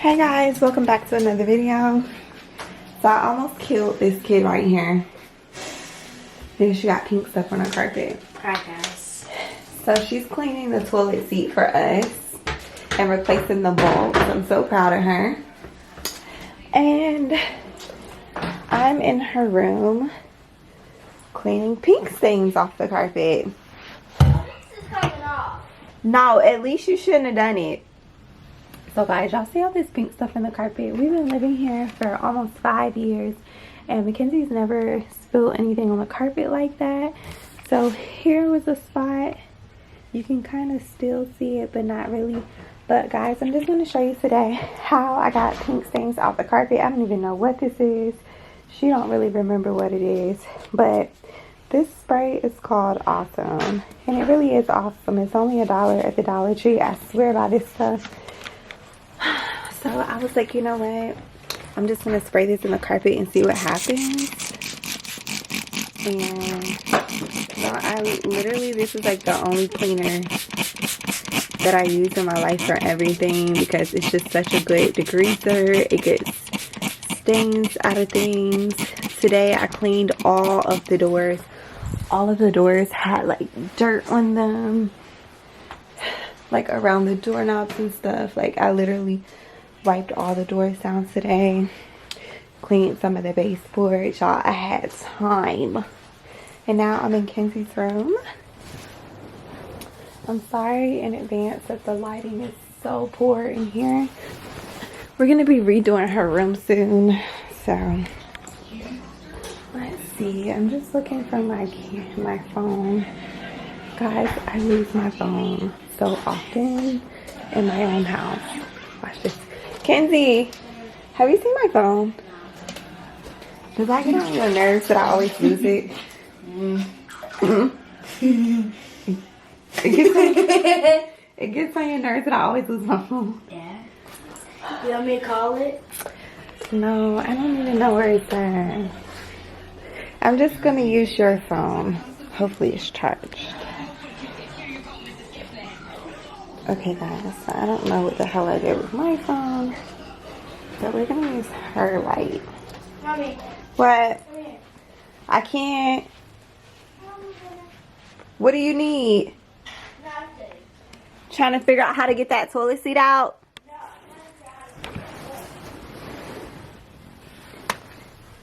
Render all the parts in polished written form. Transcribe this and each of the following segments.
Hey guys, welcome back to another video. So I almost killed this kid right here. And she got pink stuff on her carpet. Hi guys. So she's cleaning the toilet seat for us and replacing the bulbs. I'm so proud of her. And I'm in her room cleaning pink stains off the carpet. This is coming off. No, at least you shouldn't have done it. So guys, y'all see all this pink stuff in the carpet? We've been living here for almost 5 years and Mackenzie's never spilled anything on the carpet like that. So here was a spot. You can kind of still see it, but not really. But guys, I'm just going to show you today how I got pink stains off the carpet. I don't even know what this is. She don't really remember what it is. But this spray is called Awesome. And it really is awesome. It's only $1 at the Dollar Tree. I swear by this stuff. So I was like, you know what? I'm just going to spray this in the carpet and see what happens. And so this is like the only cleaner that I use in my life for everything because it's just such a good degreaser. It gets stains out of things. Today I cleaned all of the doors. All of the doors had like dirt on them, like around the doorknobs and stuff. Like I literally wiped all the doors down today, cleaned some of the baseboards. Y'all, I had time. And now I'm in Kenzie's room. I'm sorry in advance that the lighting is so poor in here. We're gonna be redoing her room soon, so let's see. I'm just looking for my phone. Guys, I lose my phone so often in my own house. Watch this. Kenzie, have you seen my phone? Does that get on your nerves that I always lose it? It gets on your nerves that I always lose my phone. Yeah. You want me to call it? No, I don't even know where it's at. I'm just gonna use your phone. Hopefully it's charged. Okay guys, so I don't know what the hell I did with my phone, but we're gonna use her light. Mommy. What? Come here. I can't. What do you need? Nothing. Trying to figure out how to get that toilet seat out?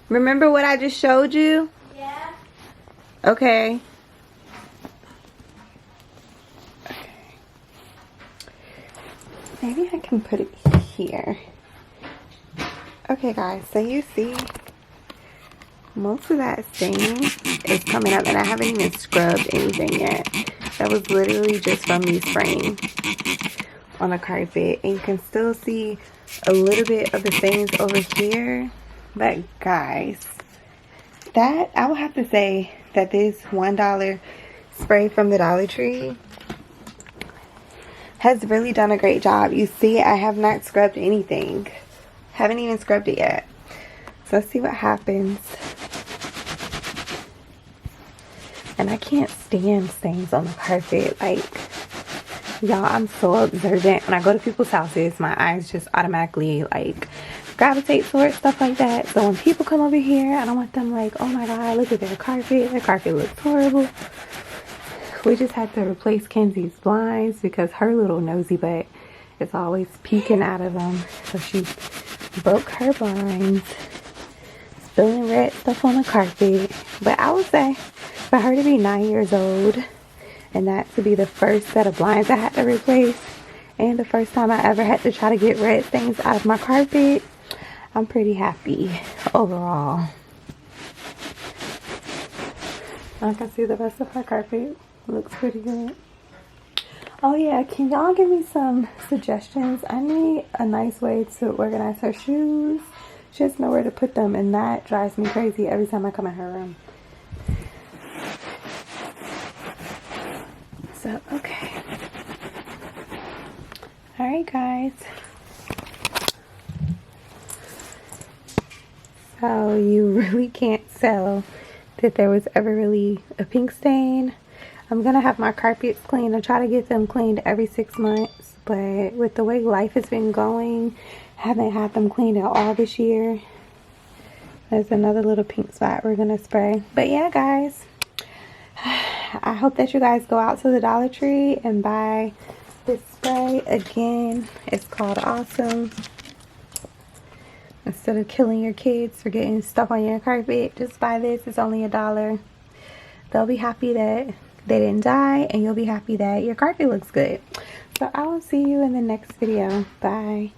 Remember what I just showed you? Yeah. Okay. Maybe I can put it here. Okay guys, so you see most of that stain is coming up and I haven't even scrubbed anything yet. That was literally just from me spraying on the carpet. And you can still see a little bit of the stains over here. But guys, that I will have to say that this $1 spray from the Dollar Tree has really done a great job. You see, I have not scrubbed anything. Haven't even scrubbed it yet. So let's see what happens. And I can't stand stains on the carpet. Like, y'all, I'm so observant. When I go to people's houses, my eyes just automatically, like, gravitate towards stuff like that. So when people come over here, I don't want them like, oh my god, look at their carpet. Their carpet looks horrible. We just had to replace Kenzie's blinds because her little nosy butt is always peeking out of them. So she broke her blinds, spilling red stuff on the carpet. But I would say for her to be 9 years old and that to be the first set of blinds I had to replace and the first time I ever had to try to get red things out of my carpet, I'm pretty happy overall. I can see the rest of her carpet. Looks pretty good. Oh yeah, can y'all give me some suggestions? I need a nice way to organize her shoes. She has nowhere to put them and that drives me crazy every time I come in her room. So, okay. Alright guys. So you really can't tell that there was ever really a pink stain. I'm gonna have my carpets cleaned. I try to get them cleaned every 6 months, but with the way life has been going, Haven't had them cleaned at all this year. There's another little pink spot we're gonna spray. But yeah, guys, I hope that you guys go out to the Dollar Tree and buy this spray. Again, it's called Awesome. Instead of killing your kids for getting stuff on your carpet, just buy this. It's only $1. They'll be happy that they didn't die, and you'll be happy that your carpet looks good. So I will see you in the next video. Bye.